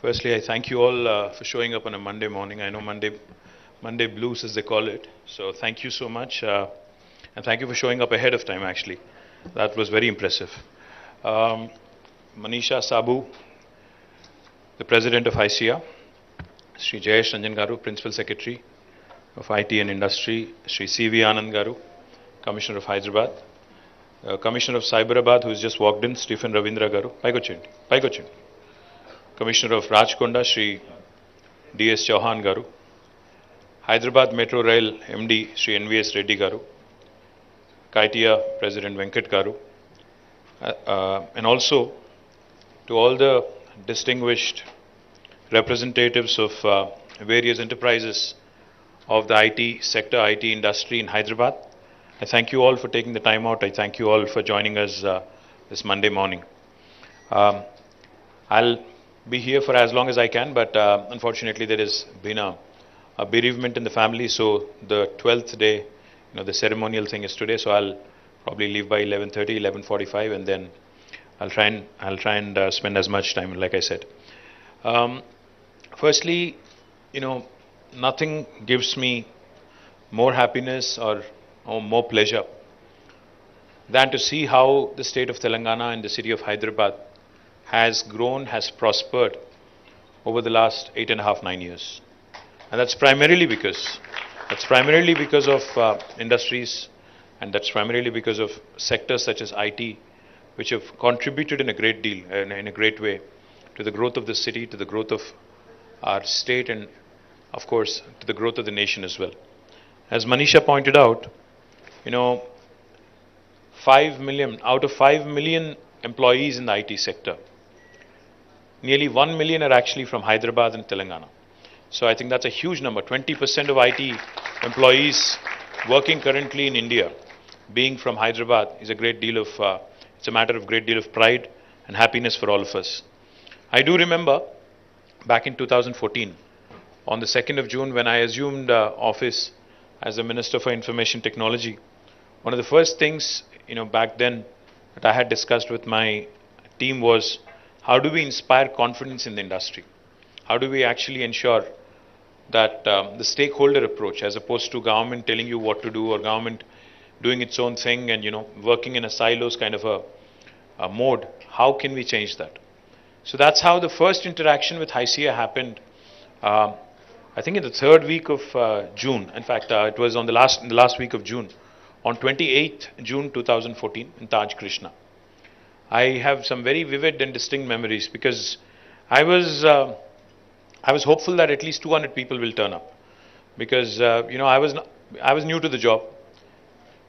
Firstly, I thank you all for showing up on a Monday morning. I know Monday blues, as they call it. So thank you so much, and thank you for showing up ahead of time. Actually, that was very impressive. Um, Manisha Sabu, the president of HYSEA, Sri Jayesh Ranjan Garu, principal secretary of IT and Industry, Sri C.V. Anand Garu, commissioner of Hyderabad, commissioner of Cyberabad, who has just walked in, Stephen Ravindra Garu, Paikochindi, commissioner of Rajkonda, Sri D.S. Chauhan Garu, Hyderabad Metro Rail MD Sri NVS Reddy Garu, KTR President Venkat Garu, and also to all the distinguished representatives of various enterprises of the IT sector, IT industry in Hyderabad. I thank you all for taking the time out. I thank you all for joining us this Monday morning. I'll be here for as long as I can, but unfortunately there has been a bereavement in the family, so the 12th day, the ceremonial thing is today, so I'll probably leave by 11:30, 11:45, and then I'll try and spend as much time, like I said. Firstly, nothing gives me more happiness or more pleasure than to see how the state of Telangana and the city of Hyderabad has grown, has prospered over the last 8.5, 9 years. And that's primarily because of industries, and that's primarily because of sectors such as IT, which have contributed in a great deal, in a great way, to the growth of the city, to the growth of our state, and of course to the growth of the nation as well. As Manisha pointed out, 5 million out of 5 million employees in the IT sector, nearly 1 million are actually from Hyderabad and Telangana. So I think that's a huge number. 20% of IT employees working currently in India being from Hyderabad is a great deal of, it's a matter of great deal of pride and happiness for all of us. I do remember back in 2014, on the 2nd of June, when I assumed office as the Minister for Information Technology, one of the first things, back then that I had discussed with my team was, how do we inspire confidence in the industry? How do we actually ensure that the stakeholder approach, as opposed to government telling you what to do or government doing its own thing and working in a silos kind of a mode, how can we change that? So that's how the first interaction with HYSEA happened. I think in the third week of June. In fact, it was in the last week of June, on 28th June 2014 in Taj Krishna. I have some very vivid and distinct memories because I was hopeful that at least 200 people will turn up, because I was new to the job.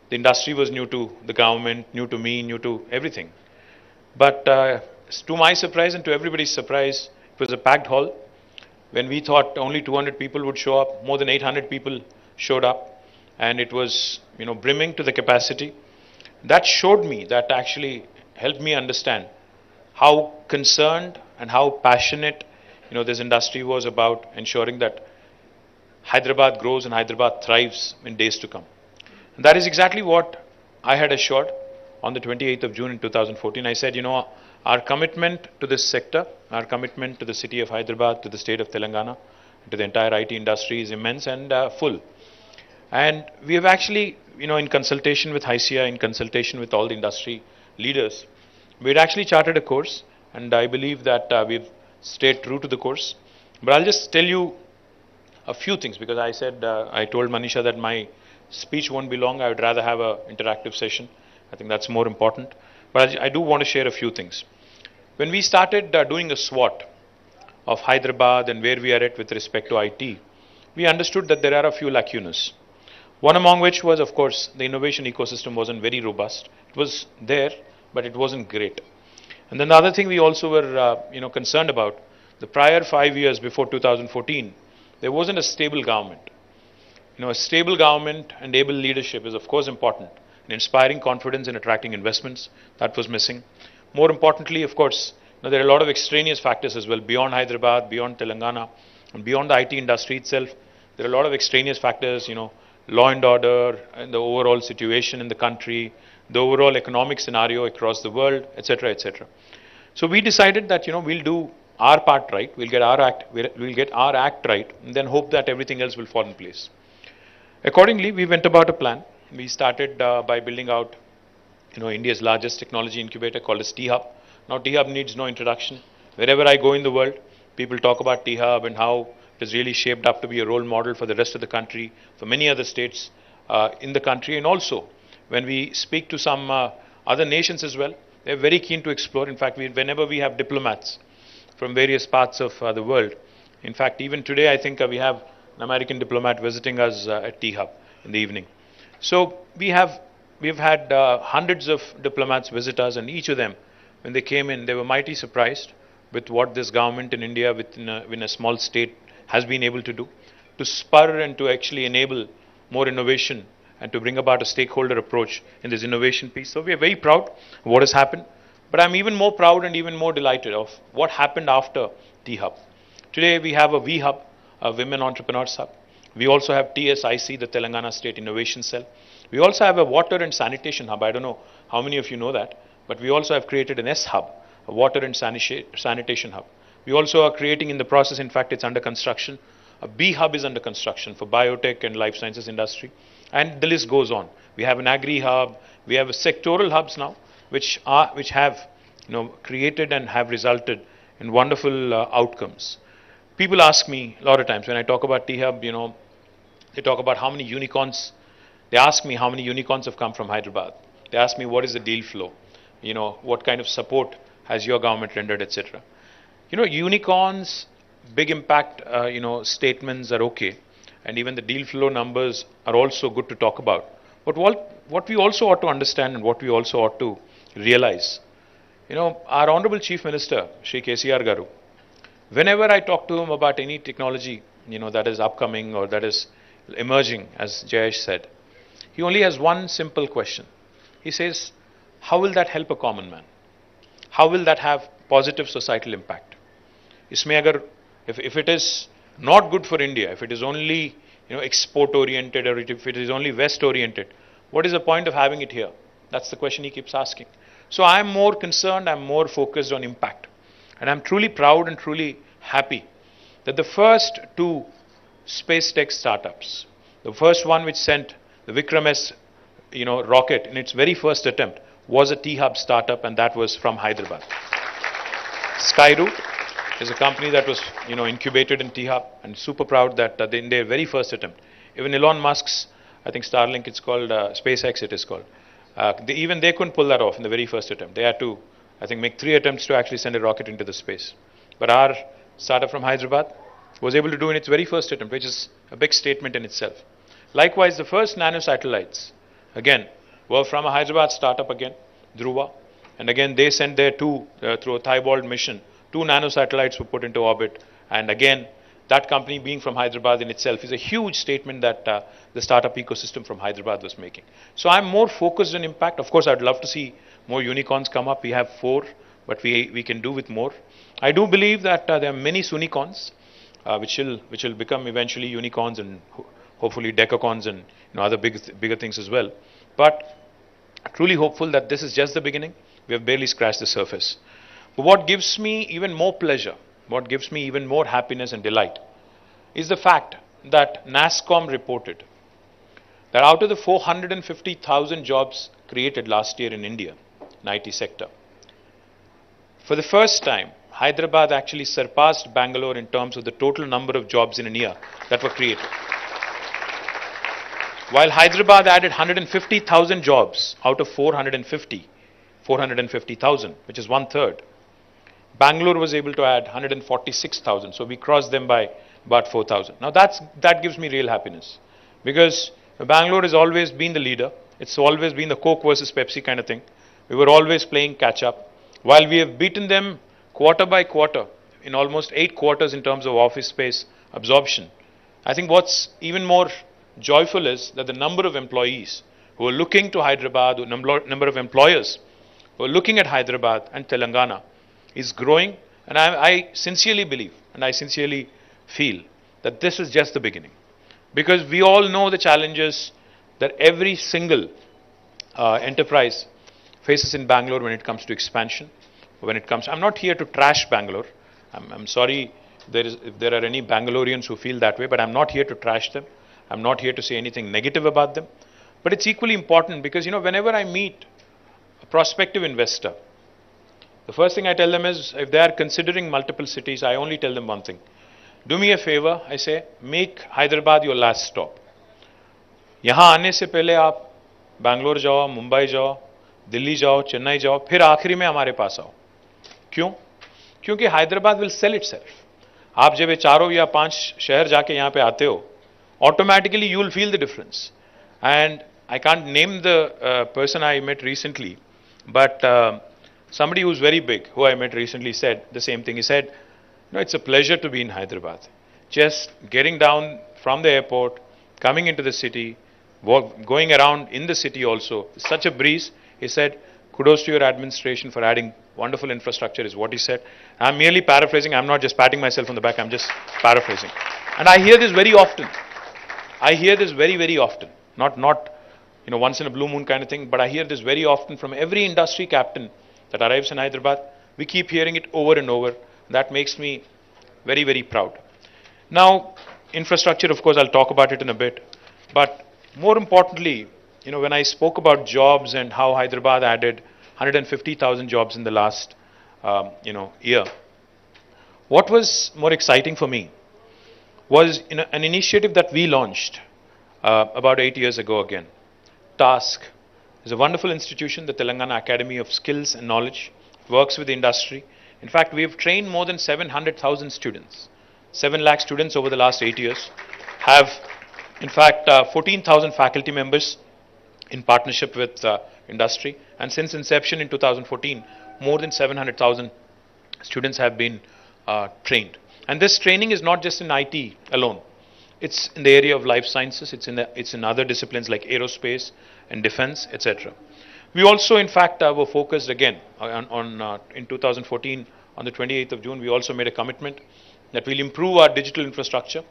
The industry was new to the government, new to me, new to everything. But to my surprise and to everybody's surprise, it was a packed hall. When we thought only 200 people would show up, more than 800 people showed up, and it was brimming to the capacity. That showed me, that actually helped me understand how concerned and how passionate this industry was about ensuring that Hyderabad grows and Hyderabad thrives in days to come. And that is exactly what I had assured on the 28th of June in 2014. I said, our commitment to this sector, our commitment to the city of Hyderabad, to the state of Telangana, to the entire IT industry is immense and full. And we have actually, in consultation with HYSEA, in consultation with all the industry leaders, we had actually charted a course, and I believe that we've stayed true to the course. But I'll just tell you a few things, because I said, I told Manisha that my speech won't be long. I would rather have an interactive session. I think that's more important. But I do want to share a few things. When we started doing a SWOT of Hyderabad and where we are at with respect to IT, we understood that there are a few lacunas. One among which was, of course, the innovation ecosystem wasn't very robust. It was there, but it wasn't great. And then the other thing we also were concerned about, the prior 5 years before 2014, there wasn't a stable government. A stable government and able leadership is of course important in inspiring confidence and attracting investments. That was missing. More importantly, of course, there are a lot of extraneous factors as well, beyond Hyderabad, beyond Telangana, and beyond the IT industry itself. There are a lot of extraneous factors, law and order, and the overall situation in the country, the overall economic scenario across the world, etc., etc. So we decided that we'll do our part right, we'll get our act right, and then hope that everything else will fall in place. Accordingly, we went about a plan. We started by building out, India's largest technology incubator called as T-Hub. Now, T-Hub needs no introduction. Wherever I go in the world, people talk about T-Hub and how it is really shaped up to be a role model for the rest of the country, for many other states in the country, and also when we speak to some other nations as well, they're very keen to explore. In fact, whenever we have diplomats from various parts of the world, in fact, even today, I think we have an American diplomat visiting us at T-Hub in the evening. So we've had hundreds of diplomats visit us, and each of them, when they came in, they were mighty surprised with what this government in India, within a small state, has been able to do to spur and to actually enable more innovation and to bring about a stakeholder approach in this innovation piece. So we are very proud of what has happened, but I'm even more proud and even more delighted of what happened after T-Hub. Today we have a V-Hub, a Women Entrepreneurs Hub. We also have TSIC, the Telangana State Innovation Cell. We also have a Water and Sanitation Hub. I don't know how many of you know that, but we also have created an S-Hub, a Water and Sanitation Hub. We also are creating in the process, in fact, it's under construction. A B-Hub is under construction for biotech and life sciences industry. And the list goes on. We have an Agri-Hub. We have sectoral hubs now, which have created and have resulted in wonderful outcomes. People ask me a lot of times when I talk about T-Hub, they talk about how many unicorns. They ask me how many unicorns have come from Hyderabad. They ask me what is the deal flow, what kind of support has your government rendered, etc. Unicorns, big impact, statements are okay, and even the deal flow numbers are also good to talk about. But what we also ought to understand and what we also ought to realize, our Honorable Chief Minister, Shri KTR Garu, whenever I talk to him about any technology, that is upcoming or that is emerging, as Jayesh said, he only has one simple question. He says, how will that help a common man? How will that have positive societal impact? If it is not good for India, if it is only export oriented, or if it is only West oriented, what is the point of having it here? That's the question he keeps asking. So I'm more concerned, I'm more focused on impact. And I'm truly proud and truly happy that the first two space tech startups, the first one which sent the Vikram S rocket in its very first attempt, was a T-Hub startup, and that was from Hyderabad. Skyroot is a company that was incubated in T-Hub, and super proud that in their very first attempt, even Elon Musk's, I think Starlink, it's called SpaceX, it is called. Even they couldn't pull that off in the very first attempt. They had to, I think, make 3 attempts to actually send a rocket into the space. But our startup from Hyderabad was able to do in its very first attempt, which is a big statement in itself. Likewise, the first nanosatellites, again, were from a Hyderabad startup again, Dhruva. And again, they sent their through a Thibault mission, 2 nanosatellites were put into orbit. And again, that company being from Hyderabad in itself is a huge statement that the startup ecosystem from Hyderabad was making. So I'm more focused on impact. Of course, I'd love to see more unicorns come up. We have 4, but we can do with more. I do believe that there are many Sunicorns, which will become eventually unicorns and hopefully decacorns and other bigger things as well. But truly hopeful that this is just the beginning. We have barely scratched the surface. But what gives me even more pleasure, what gives me even more happiness and delight, is the fact that NASSCOM reported that out of the 450,000 jobs created last year in India, in IT sector, for the first time, Hyderabad actually surpassed Bangalore in terms of the total number of jobs in a year that were created. While Hyderabad added 150,000 jobs out of 450,000, which is 1/3, Bangalore was able to add 146,000. So we crossed them by about 4,000. Now that gives me real happiness, because Bangalore has always been the leader. It's always been the Coke versus Pepsi kind of thing. We were always playing catch up. While we have beaten them quarter by quarter in almost 8 quarters in terms of office space absorption, I think what's even more joyful is that the number of employees who are looking to Hyderabad, the number of employers who are looking at Hyderabad and Telangana is growing. And I sincerely believe and I sincerely feel that this is just the beginning. Because we all know the challenges that every single enterprise faces in Bangalore when it comes to expansion. I'm not here to trash Bangalore. I'm sorry if there are any Bangaloreans who feel that way, but I'm not here to trash them. I'm not here to say anything negative about them. But it's equally important because, whenever I meet a prospective investor, the first thing I tell them is if they are considering multiple cities, I only tell them one thing. Do me a favor, I say, make Hyderabad your last stop. यहाँ आने से पहले आप बैंगलोर जाओ, मुंबई जाओ, दिल्ली जाओ, चेन्नई जाओ, फिर आखिरी में हमारे पास आओ. क्यों? क्योंकि हैदराबाद विल सेल इटसेल्फ. आप जब ये 4 या 5 शहर जाके यहाँ पे आते हो, automatically you will feel the difference. And I can't name the person I met recently, but somebody who's very big, who I met recently, said the same thing. He said, it's a pleasure to be in Hyderabad. Just getting down from the airport, coming into the city, going around in the city also, such a breeze. He said, kudos to your administration for adding wonderful infrastructure, is what he said. I'm merely paraphrasing. I'm not just patting myself on the back. I'm just paraphrasing. And I hear this very often. I hear this very, very often. Not once in a blue moon kind of thing, but I hear this very often from every industry captain that arrives in Hyderabad. We keep hearing it over and over. That makes me very, very proud. Now, infrastructure, of course, I'll talk about it in a bit. But more importantly, when I spoke about jobs and how Hyderabad added 150,000 jobs in the last, year, what was more exciting for me was an initiative that we launched about 8 years ago again. TASK is a wonderful institution, the Telangana Academy of Skills and Knowledge. It works with the industry. In fact, we have trained more than 700,000 students. 7 lakh students over the last 8 years. Have, in fact, 14,000 faculty members in partnership with industry. And since inception in 2014, more than 700,000 students have been trained. And this training is not just in IT alone. It's in the area of life sciences. It's in other disciplines like aerospace and defense, etc. We also, in fact, were focused again in 2014 on the 28th of June. We also made a commitment that we'll improve our digital infrastructure,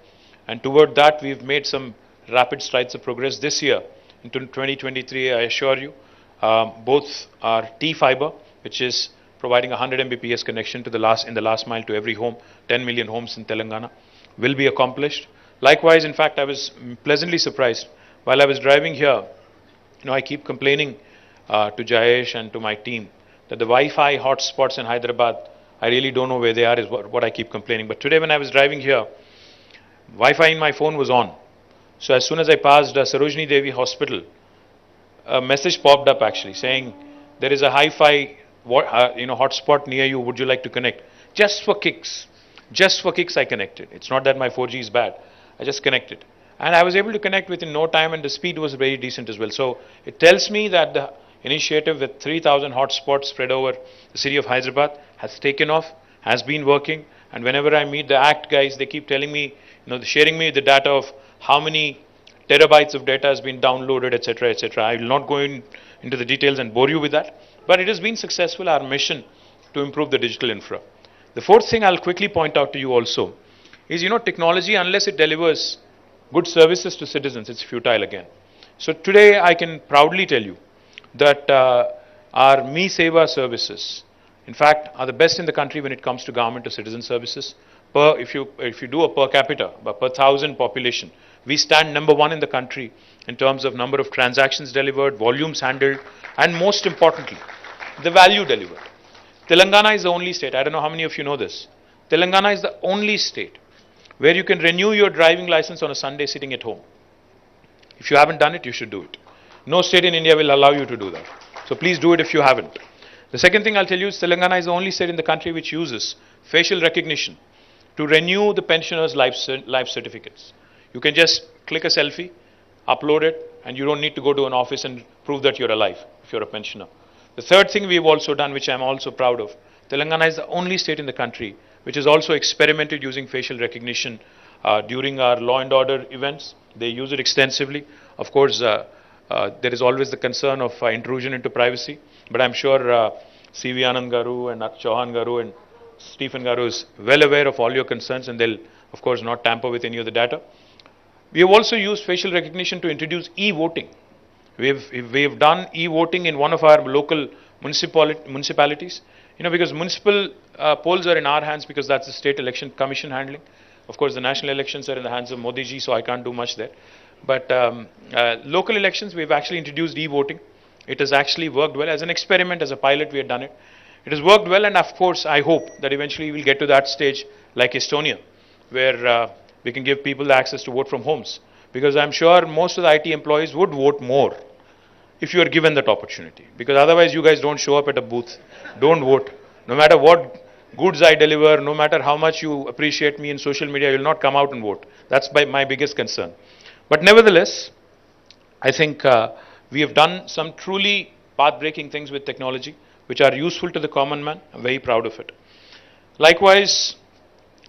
and toward that we've made some rapid strides of progress this year. In 2023, I assure you, both our T-Fiber, which is providing 100 Mbps connection to in the last mile to every home, 10 million homes in Telangana, will be accomplished. Likewise, in fact, I was pleasantly surprised while I was driving here. I keep complaining to Jayesh and to my team that the Wi-Fi hotspots in Hyderabad, I really don't know where they are, is what I keep complaining. But today when I was driving here, Wi-Fi in my phone was on. So as soon as I passed Sarojini Devi Hospital, a message popped up actually saying, there is a hi-fi hotspot near you, would you like to connect? Just for kicks. Just for kicks I connected. It's not that my 4G is bad. I just connected. And I was able to connect within no time, and the speed was very decent as well. So it tells me that the initiative with 3,000 hotspots spread over the city of Hyderabad has taken off, has been working. And whenever I meet the ACT guys, they keep telling me, sharing me the data of how many terabytes of data has been downloaded, etc., etc. I will not go into the details and bore you with that. But it has been successful, our mission to improve the digital infra. The fourth thing I'll quickly point out to you also is, technology, unless it delivers good services to citizens, it's futile again. So today I can proudly tell you that our Me Seva services, in fact, are the best in the country when it comes to government to citizen services. If you do a per capita, per 1,000 population, we stand number 1 in the country in terms of number of transactions delivered, volumes handled, and most importantly, the value delivered. Telangana is the only state, I don't know how many of you know this, Telangana is the only state where you can renew your driving license on a Sunday sitting at home. If you haven't done it, you should do it. No state in India will allow you to do that. So please do it if you haven't. The second thing I'll tell you is Telangana is the only state in the country which uses facial recognition to renew the pensioners' life certificates. You can just click a selfie, upload it, and you don't need to go to an office and prove that you're alive if you're a pensioner. The third thing we've also done, which I'm also proud of, Telangana is the only state in the country which has also experimented using facial recognition during our law and order events. They use it extensively. Of course, there is always the concern of intrusion into privacy, but I'm sure C.V. Anand Garu and Chauhan Garu and Stephen Garu is well aware of all your concerns, and they'll, of course, not tamper with any of the data. We have also used facial recognition to introduce e-voting. We've done e-voting in one of our local municipalities. Because municipal polls are in our hands because that's the State Election Commission handling. Of course, the national elections are in the hands of Modi ji, so I can't do much there. But local elections, we've actually introduced e-voting. It has actually worked well. As an experiment, as a pilot, we had done it. It has worked well, and of course, I hope that eventually we'll get to that stage like Estonia, where we can give people the access to vote from homes. Because I'm sure most of the IT employees would vote more if you are given that opportunity. Because otherwise, you guys don't show up at a booth, don't vote. No matter what goods I deliver, no matter how much you appreciate me in social media, you'll not come out and vote. That's my biggest concern. But nevertheless, I think we have done some truly path-breaking things with technology, which are useful to the common man. I'm very proud of it. Likewise,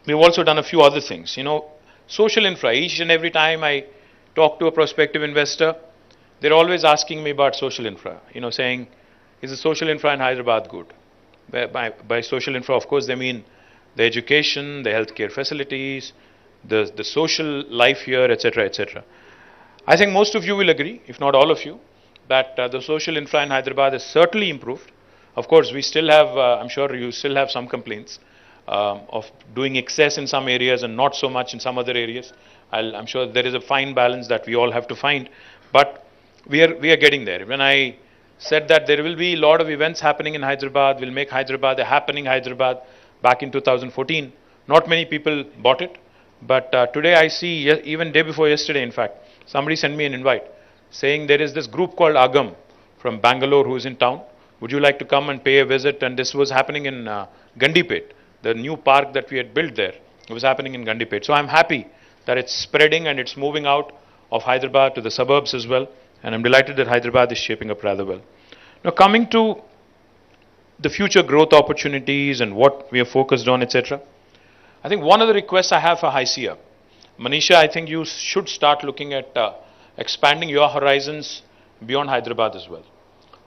we've also done a few other things. You know, social infra. Each and every time I talk to a prospective investor, they're always asking me about social infra. You know, saying, is the social infra in Hyderabad good? By social infra, of course, they mean the education, the healthcare facilities, the social life here, etc., etc. I think most of you will agree, if not all of you, that the social infra in Hyderabad has certainly improved. Of course, we still have, I'm sure you still have some complaints of doing excess in some areas and not so much in some other areas. I'm sure there is a fine balance that we all have to find, but we are getting there. When I said that there will be a lot of events happening in Hyderabad, we'll make Hyderabad a happening Hyderabad back in 2014, not many people bought it, but today I see, even day before yesterday in fact, somebody sent me an invite saying there is this group called Agam from Bangalore who is in town. Would you like to come and pay a visit? And this was happening in Gandipet, the new park that we had built there. It was happening in Gandipet. So I'm happy that it's spreading and it's moving out of Hyderabad to the suburbs as well. And I'm delighted that Hyderabad is shaping up rather well. Now coming to the future growth opportunities and what we are focused on, etc. I think one of the requests I have for HYSEA, Manisha, I think you should start looking at expanding your horizons beyond Hyderabad as well.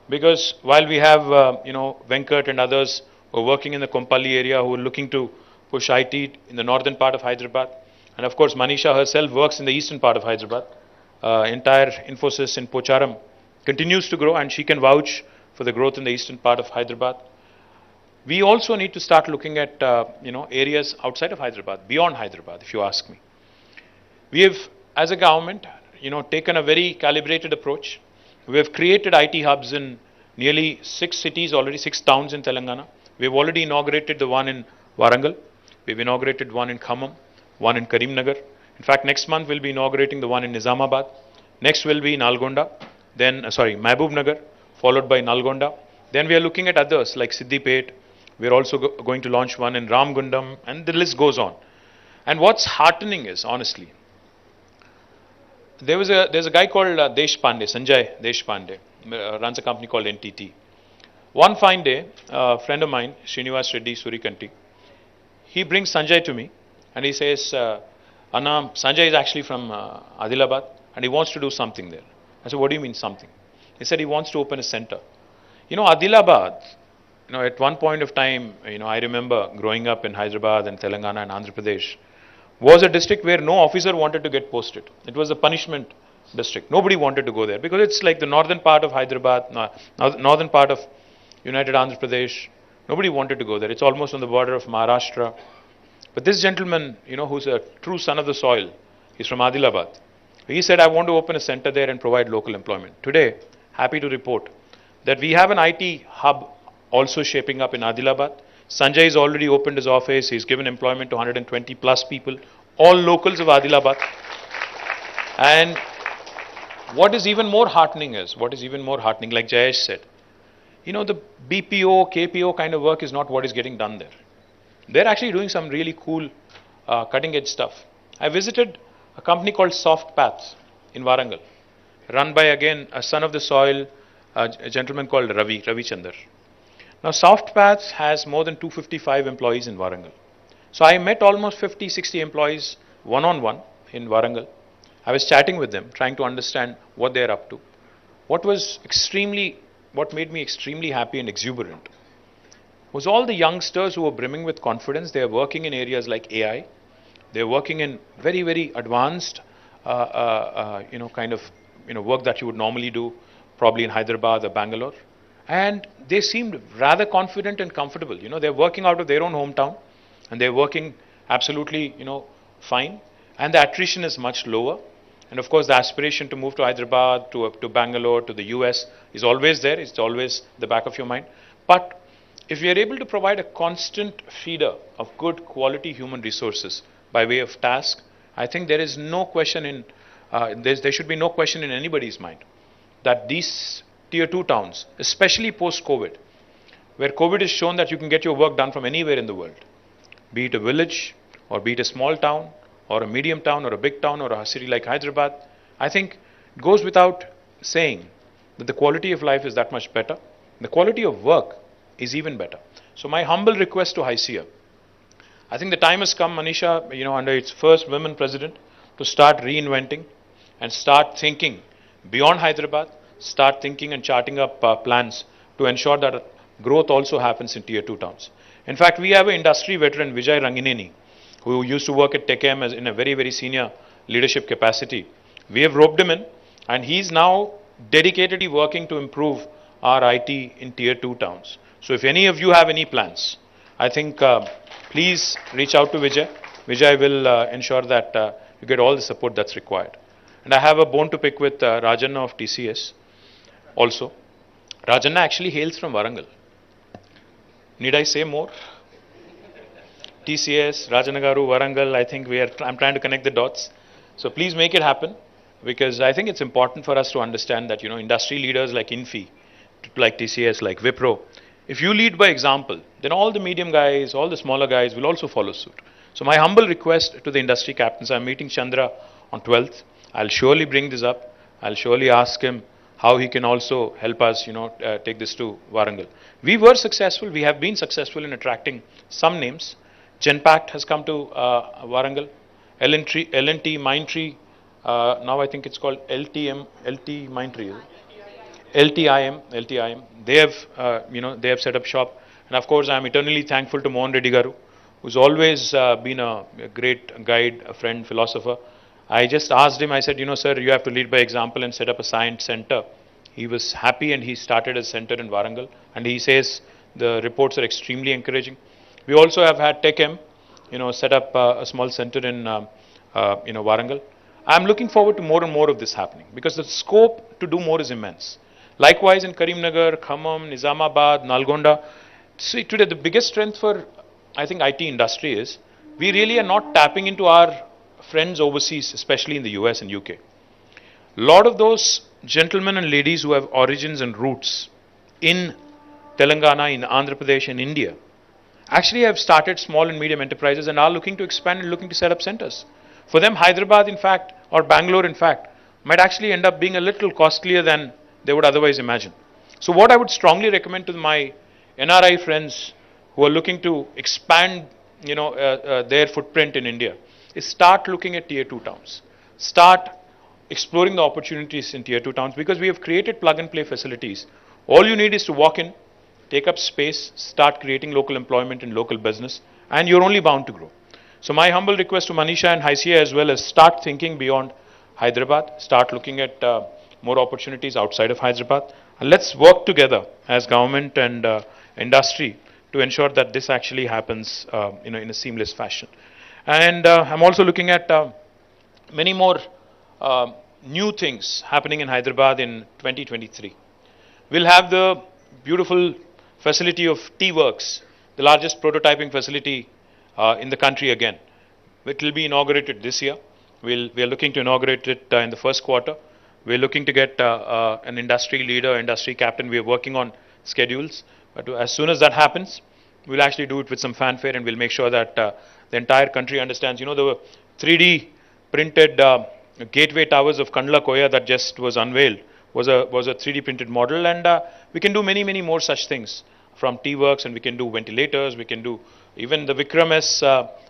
Because while we have, Venkat and others who are working in the Kompally area who are looking to push IT in the northern part of Hyderabad, and of course Manisha herself works in the eastern part of Hyderabad, entire Infosys in Pocharam continues to grow and she can vouch for the growth in the eastern part of Hyderabad. We also need to start looking at, areas outside of Hyderabad, beyond Hyderabad, if you ask me. We have, as a government, taken a very calibrated approach. We have created IT hubs in nearly 6 cities already, 6 towns in Telangana. We have already inaugurated the one in Warangal. We've inaugurated one in Khammam, one in Karimnagar. In fact, next month we'll be inaugurating the one in Nizamabad. Next will be in Nalgonda, then, Mahbub Nagar, followed by Nalgonda. Then we are looking at others like Siddipet. We're also going to launch one in Ramgundam, and the list goes on. And what's heartening is, honestly, there's a guy called Deshpande, Sanjay Deshpande, runs a company called NTT. One fine day, a friend of mine, Srinivas Reddy Surikanti, he brings Sanjay to me and he says, Anna, Sanjay is actually from Adilabad and he wants to do something there. I said, what do you mean something? He said he wants to open a center. Adilabad, at one point of time, I remember growing up in Hyderabad and Telangana and Andhra Pradesh, was a district where no officer wanted to get posted. It was a punishment district. Nobody wanted to go there because it's like the northern part of Hyderabad, northern part of United Andhra Pradesh. Nobody wanted to go there. It's almost on the border of Maharashtra. But this gentleman, who's a true son of the soil, he's from Adilabad. He said, I want to open a center there and provide local employment. Today, happy to report that we have an IT hub also shaping up in Adilabad. Sanjay has already opened his office. He's given employment to 120 plus people, all locals of Adilabad. And what is even more heartening, like Jayesh said, the BPO, KPO kind of work is not what is getting done there. They're actually doing some really cool, cutting edge stuff. I visited a company called Soft Paths in Warangal, run by, again, a son of the soil, a gentleman called Ravi Chandar. Now, Soft Paths has more than 255 employees in Warangal. So I met almost 50, 60 employees one-on-one in Warangal. I was chatting with them, trying to understand what they're up to. What made me extremely happy and exuberant was all the youngsters who were brimming with confidence. They are working in areas like AI. They're working in very, very advanced, work that you would normally do probably in Hyderabad or Bangalore. And they seemed rather confident and comfortable. They're working out of their own hometown, and they're working absolutely, fine. And the attrition is much lower. And of course, the aspiration to move to Hyderabad, to Bangalore, to the US is always there. It's always the back of your mind. But if we are able to provide a constant feeder of good quality human resources by way of task, I think there is no question there should be no question in anybody's mind that these tier 2 towns, especially post COVID, where COVID has shown that you can get your work done from anywhere in the world, be it a village or be it a small town or a medium town or a big town or a city like Hyderabad, I think it goes without saying that the quality of life is that much better. The quality of work is even better. So my humble request to HYSEA, I think the time has come, Manisha, under its first women president, to start reinventing and start thinking beyond Hyderabad, start thinking and charting up plans to ensure that growth also happens in tier 2 towns. In fact, we have an industry veteran, Vijay Rangineni, who used to work at TechM in a very, very senior leadership capacity. We have roped him in, and he's now dedicatedly working to improve our IT in tier 2 towns. So if any of you have any plans, I think please reach out to Vijay. Vijay will ensure that you get all the support that's required. And I have a bone to pick with Rajanna of TCS also. Rajanna actually hails from Warangal. Need I say more? TCS, Rajanagaru, Warangal, I think I'm trying to connect the dots. So please make it happen, because I think it's important for us to understand that, industry leaders like Infi, like TCS, like Wipro, if you lead by example, then all the medium guys, all the smaller guys will also follow suit. So my humble request to the industry captains, I'm meeting Chandra on 12th. I'll surely bring this up. I'll surely ask him how he can also help us, take this to Warangal. We were successful. We have been successful in attracting some names. Genpact has come to Warangal. L&T, Mindtree, now I think it's called LT Mindtree. LTIM. They have set up shop. And of course, I'm eternally thankful to Mohan Reddy Garu, who's always been a great guide, a friend, philosopher. I just asked him, I said, sir, you have to lead by example and set up a science center. He was happy and he started a center in Warangal. And he says the reports are extremely encouraging. We also have had TechM, set up a small center in, Warangal. I'm looking forward to more and more of this happening, because the scope to do more is immense. Likewise in Karimnagar, Khammam, Nizamabad, Nalgonda. See, today the biggest strength for, I think, IT industry is we really are not tapping into our friends overseas, especially in the US and UK. A lot of those gentlemen and ladies who have origins and roots in Telangana, in Andhra Pradesh, and India, actually have started small and medium enterprises and are looking to expand and looking to set up centers. For them, Hyderabad, in fact, or Bangalore, in fact, might actually end up being a little costlier than they would otherwise imagine. So what I would strongly recommend to my NRI friends who are looking to expand, their footprint in India is start looking at tier 2 towns. Start exploring the opportunities in tier 2 towns, because we have created plug and play facilities. All you need is to walk in, take up space, start creating local employment and local business, and you're only bound to grow. So my humble request to Manisha and HYSEA as well is start thinking beyond Hyderabad, start looking at more opportunities outside of Hyderabad, and let's work together as government and industry to ensure that this actually happens in a seamless fashion. And I'm also looking at many more new things happening in Hyderabad in 2023. We'll have the beautiful facility of T-Works, the largest prototyping facility in the country again. It will be inaugurated this year. We are looking to inaugurate it in the first quarter. We're looking to get an industry leader, industry captain. We are working on schedules. But as soon as that happens, we'll actually do it with some fanfare, and we'll make sure that the entire country understands. The 3D printed gateway towers of Kandla Koya that just was unveiled was a 3D printed model, and we can do many, many more such things from T-Works, and we can do ventilators, we can do even the Vikram S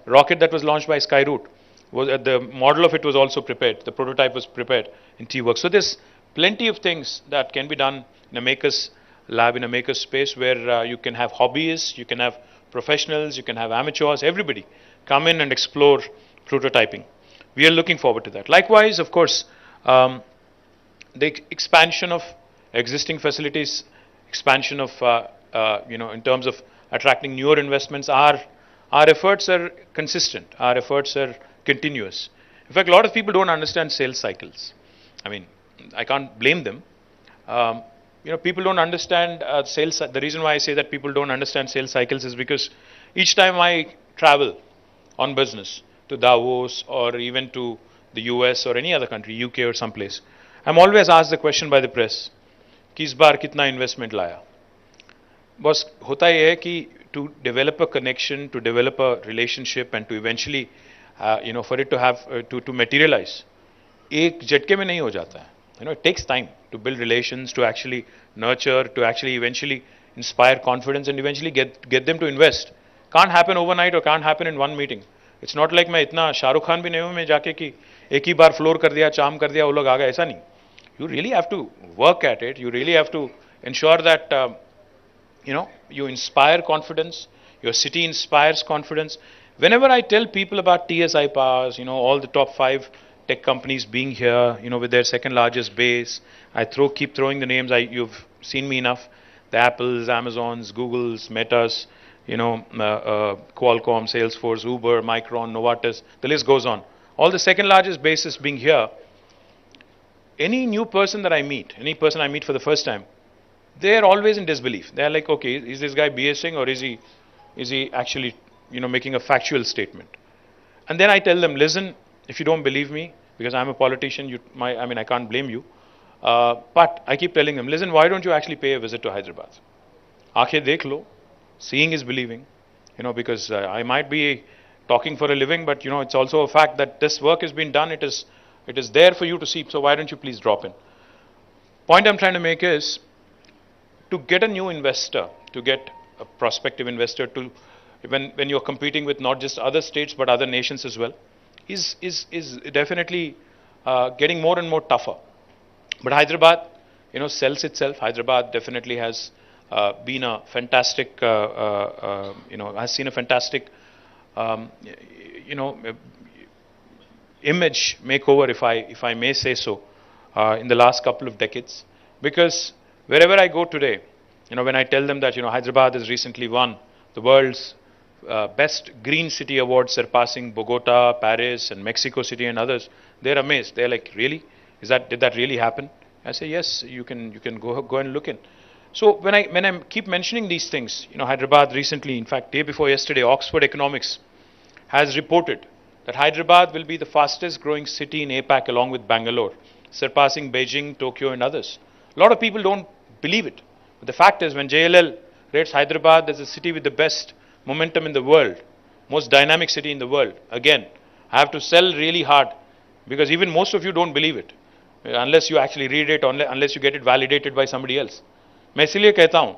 rocket that was launched by Skyroot. The model of it was also prepared, the prototype was prepared in T-Works. So there's plenty of things that can be done in a maker's lab, in a maker's space, where you can have hobbyists, you can have professionals, you can have amateurs, everybody come in and explore prototyping. We are looking forward to that. Likewise, of course, the expansion of existing facilities expansion of, in terms of attracting newer investments, our efforts are consistent. Our efforts are continuous. In fact, a lot of people don't understand sales cycles. I mean, I can't blame them. People don't understand sales. The reason why I say that people don't understand sales cycles is because each time I travel on business to Davos or even to the US or any other country, UK or someplace, I'm always asked the question by the press, कि इस बार कितना investment लाया? बस होता ये है कि to develop a connection, to develop a relationship and to eventually, for it to have, to materialize, एक झटके में नहीं हो जाता है. It takes time to build relations, to actually nurture, to actually eventually inspire confidence and eventually get them to invest. Can't happen overnight or can't happen in one meeting. It's not like मैं इतना शाहरुख खान भी नहीं हूँ मैं जाके कि एक ही बार floor कर दिया, चाम कर दिया, वो लोग आ गए, ऐसा नहीं. You really have to work at it. You really have to ensure that you inspire confidence. Your city inspires confidence. Whenever I tell people about TSI Powers, all the top 5 tech companies being here, with their second largest base, I keep throwing the names. You've seen me enough. The Apples, Amazons, Googles, Metas, Qualcomm, Salesforce, Uber, Micron, Novartis. The list goes on. All the second largest bases being here. Any new person that I meet, any person I meet for the first time, they are always in disbelief. They are like, okay, is this guy BSing or is he actually, making a factual statement? And then I tell them, listen, if you don't believe me, because I'm a politician, I can't blame you. But I keep telling them, listen, why don't you actually pay a visit to Hyderabad? Aakhe dekh lo, seeing is believing, because I might be talking for a living, but it's also a fact that this work has been done. It is there for you to see. So why don't you please drop in? Point I'm trying to make is to get a new investor, to get a prospective investor, to when you're competing with not just other states but other nations as well, is definitely getting more and more tougher. But Hyderabad, sells itself. Hyderabad definitely has been a fantastic, has seen a fantastic, image makeover, if I may say so, in the last couple of decades. Because wherever I go today, when I tell them that Hyderabad has recently won the world's best green city award, surpassing Bogota, Paris, and Mexico City and others, they're amazed. They're like, really? Did that really happen? I say, yes. You can go and look in. So when I keep mentioning these things, Hyderabad recently, in fact, day before yesterday, Oxford Economics has reported that Hyderabad will be the fastest growing city in APAC along with Bangalore, surpassing Beijing, Tokyo, and others. A lot of people don't believe it. But the fact is, when JLL rates Hyderabad as a city with the best momentum in the world, most dynamic city in the world, again, I have to sell really hard because even most of you don't believe it unless you actually read it, unless you get it validated by somebody else. मैं इसलिए कहता हूँ,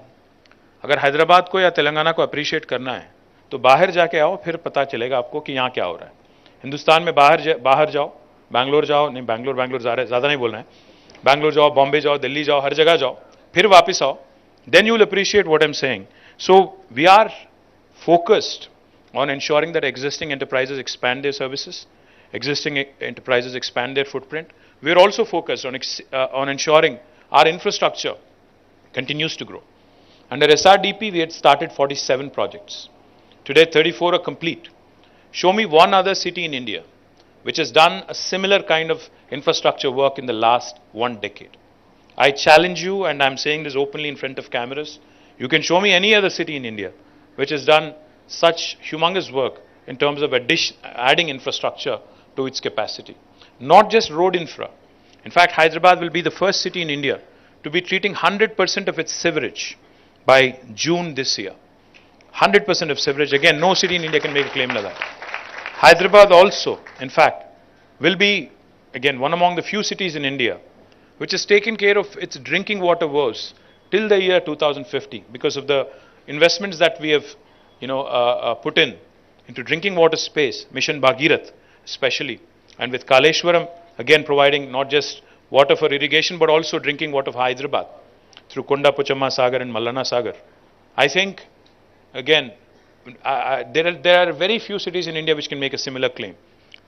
अगर हैदराबाद को या तेलंगाना को appreciate करना है तो बाहर जाके आओ, फिर पता चलेगा आपको कि यहाँ क्या हो रहा है. हिंदुस्तान में बाहर जाओ, बैंगलोर जाओ, नहीं बैंगलोर ज़्यादा नहीं बोल रहे हैं, बैंगलोर जाओ, बॉम्बे जाओ, दिल्ली जाओ, हर जगह जाओ, फिर वापस आओ, then you will appreciate what I'm saying. So we are focused on ensuring that existing enterprises expand their services, existing enterprises expand their footprint. We are also focused on ensuring our infrastructure continues to grow. Under SRDP, we had started 47 projects. Today, 34 are complete. Show me one other city in India which has done a similar kind of infrastructure work in the last 1 decade. I challenge you, and I'm saying this openly in front of cameras, you can show me any other city in India which has done such humongous work in terms of adding infrastructure to its capacity. Not just road infra. In fact, Hyderabad will be the first city in India to be treating 100% of its sewerage by June this year. 100% of sewerage. Again, no city in India can make a claim like that. Hyderabad also, in fact, will be, again, one among the few cities in India which has taken care of its drinking water woes till the year 2050 because of the investments that we have put into drinking water space, Mission Bhagirath especially, and with Kaleshwaram, again providing not just water for irrigation but also drinking water for Hyderabad through Konda Puchamma Sagar and Mallana Sagar. I think, again, there are very few cities in India which can make a similar claim.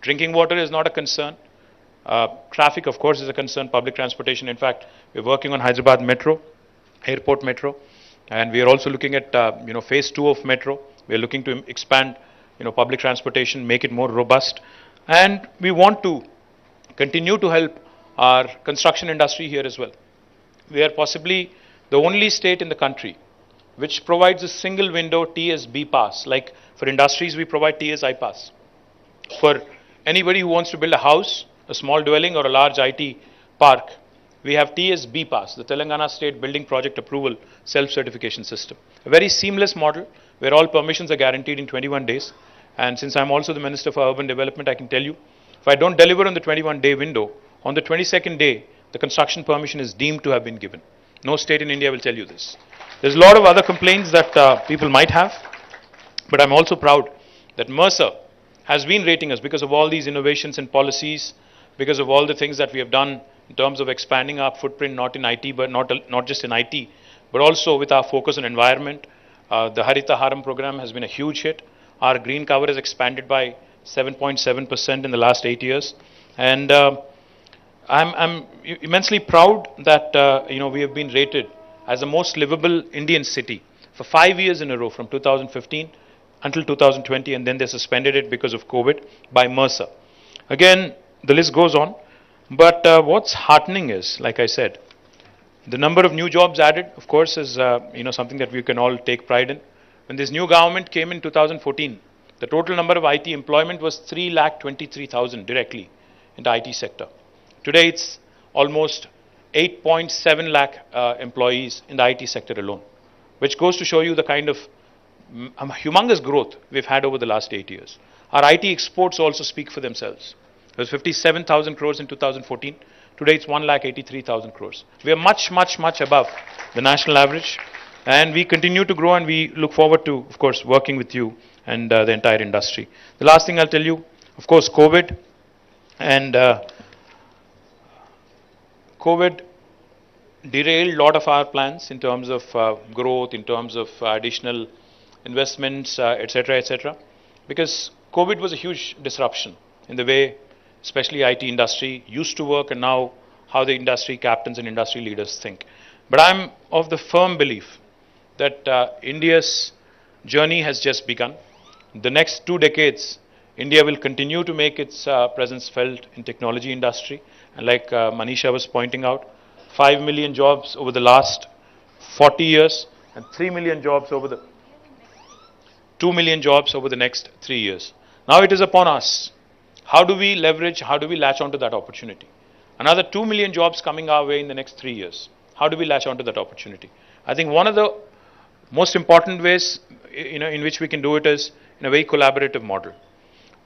Drinking water is not a concern. Traffic, of course, is a concern. Public transportation. In fact, we're working on Hyderabad Metro. airport metro, and we are also looking at phase 2 of metro. We are looking to expand public transportation, make it more robust, and we want to continue to help our construction industry here as well. We are possibly the only state in the country which provides a single window TSB pass. Like for industries, we provide TSI pass. For anybody who wants to build a house, a small dwelling, or a large IT park, we have TSB pass, the Telangana State Building Project Approval Self-Certification System. A very seamless model where all permissions are guaranteed in 21 days. And since I'm also the Minister for Urban Development, I can tell you, if I don't deliver on the 21-day window, on the 22nd day, the construction permission is deemed to have been given. No state in India will tell you this. There's a lot of other complaints that people might have, but I'm also proud that HYSEA has been rating us because of all these innovations and policies, because of all the things that we have done in terms of expanding our footprint, not in IT, but not just in IT, but also with our focus on environment. The Harita Haram program has been a huge hit. Our green cover has expanded by 7.7% in the last 8 years, and I'm immensely proud that we have been rated as the most livable Indian city for 5 years in a row, from 2015 until 2020, and then they suspended it because of COVID by HYSEA. Again, the list goes on, but what's heartening is, like I said, the number of new jobs added, of course, is something that we can all take pride in. When this new government came in 2014, the total number of IT employment was 3,23,000 directly in the IT sector. Today, it's almost 8.7 lakh employees in the IT sector alone, which goes to show you the kind of humongous growth we've had over the last 8 years. Our IT exports also speak for themselves. It was 57,000 crores in 2014. Today, it's 1,83,000 crores. We are much, much, much above the national average, and we continue to grow, and we look forward to, of course, working with you and the entire industry. The last thing I'll tell you, of course, COVID, and COVID derailed a lot of our plans in terms of growth, in terms of additional investments, etc., because COVID was a huge disruption in the way, especially IT industry used to work, and now how the industry captains and industry leaders think. But I'm of the firm belief that India's journey has just begun. The next 2 decades, India will continue to make its presence felt in technology industry. And like Manisha was pointing out, 5 million jobs over the last 40 years and 3 million jobs over the 2 million jobs over the next 3 years. Now it is upon us. How do we leverage, how do we latch onto that opportunity? Another 2 million jobs coming our way in the next 3 years. How do we latch onto that opportunity? I think one of the most important ways in which we can do it is in a very collaborative model.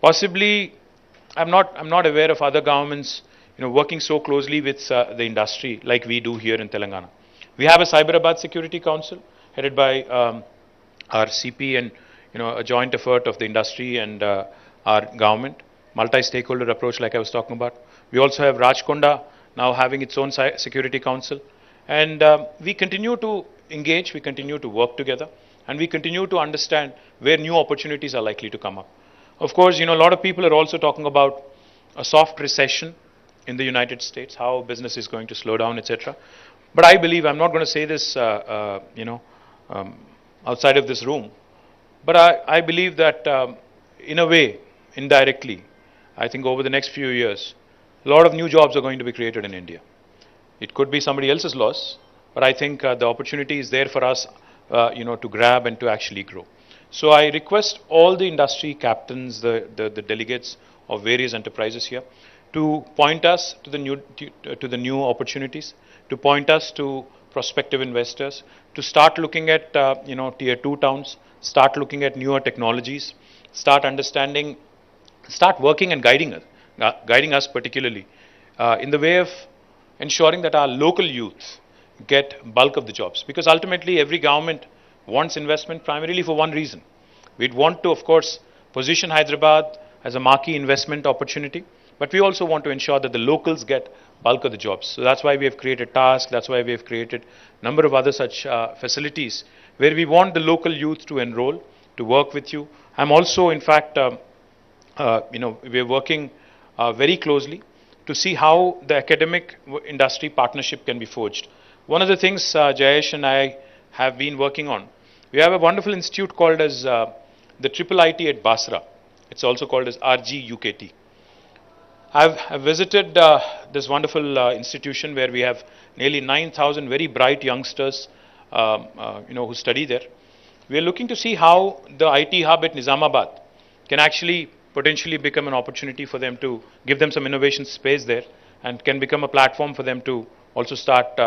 Possibly, I'm not aware of other governments working so closely with the industry like we do here in Telangana. We have a Cyberabad Security Council headed by our CP, and a joint effort of the industry and our government, multi-stakeholder approach like I was talking about. We also have Rajkonda now having its own security council, and we continue to engage, we continue to work together, and we continue to understand where new opportunities are likely to come up. Of course, a lot of people are also talking about a soft recession in the United States, how business is going to slow down, etc. But I believe, I'm not going to say this, outside of this room, but I believe that in a way, indirectly, I think over the next few years, a lot of new jobs are going to be created in India. It could be somebody else's loss, but I think the opportunity is there for us, to grab and to actually grow. So I request all the industry captains, the delegates of various enterprises here, to point us to the new opportunities, to point us to prospective investors, to start looking at tier 2 towns, start looking at newer technologies, start understanding, start working and guiding us particularly in the way of ensuring that our local youth get bulk of the jobs. Because ultimately every government wants investment primarily for one reason. We'd want to, of course, position Hyderabad as a marquee investment opportunity, but we also want to ensure that the locals get bulk of the jobs. So that's why we have created TASK, that's why we have created a number of other such facilities where we want the local youth to enroll, to work with you. I'm also, in fact, we're working very closely to see how the academic industry partnership can be forged. one of the things Jayesh and I have been working on, we have a wonderful institute called as the Triple IT at Basra. It's also called as RGUKT. I've visited this wonderful institution where we have nearly 9,000 very bright youngsters, who study there. We are looking to see how the IT hub at Nizamabad can actually potentially become an opportunity for them to give them some innovation space there, and can become a platform for them to also start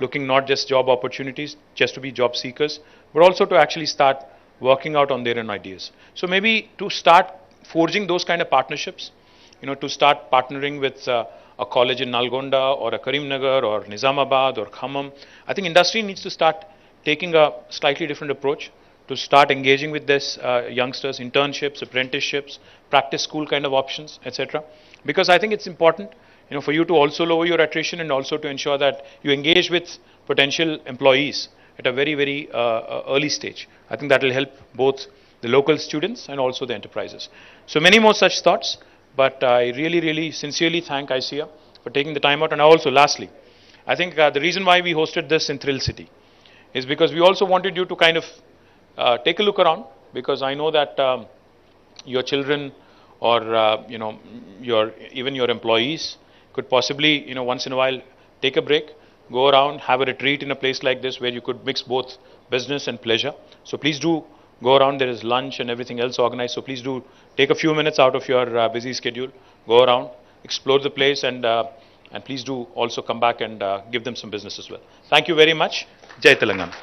looking not just job opportunities, just to be job seekers, but also to actually start working out on their own ideas. So maybe to start forging those kind of partnerships, to start partnering with a college in Nalgonda or a Karimnagar or Nizamabad or Khammam, I think industry needs to start taking a slightly different approach to start engaging with this youngsters, internships, apprenticeships, practice school kind of options, etc. Because I think it's important, for you to also lower your attrition and also to ensure that you engage with potential employees at a very, very early stage. I think that will help both the local students and also the enterprises. So many more such thoughts, but I really, really sincerely thank HYSEA for taking the time out. And also, lastly, I think the reason why we hosted this in Thrill City is because we also wanted you to kind of take a look around, because I know that your children or even your employees could possibly once in a while take a break, go around, have a retreat in a place like this where you could mix both business and pleasure. So please do go around. There is lunch and everything else organized. So please do take a few minutes out of your busy schedule, go around, explore the place, and please do also come back and give them some business as well. Thank you very much. Jai Telangana.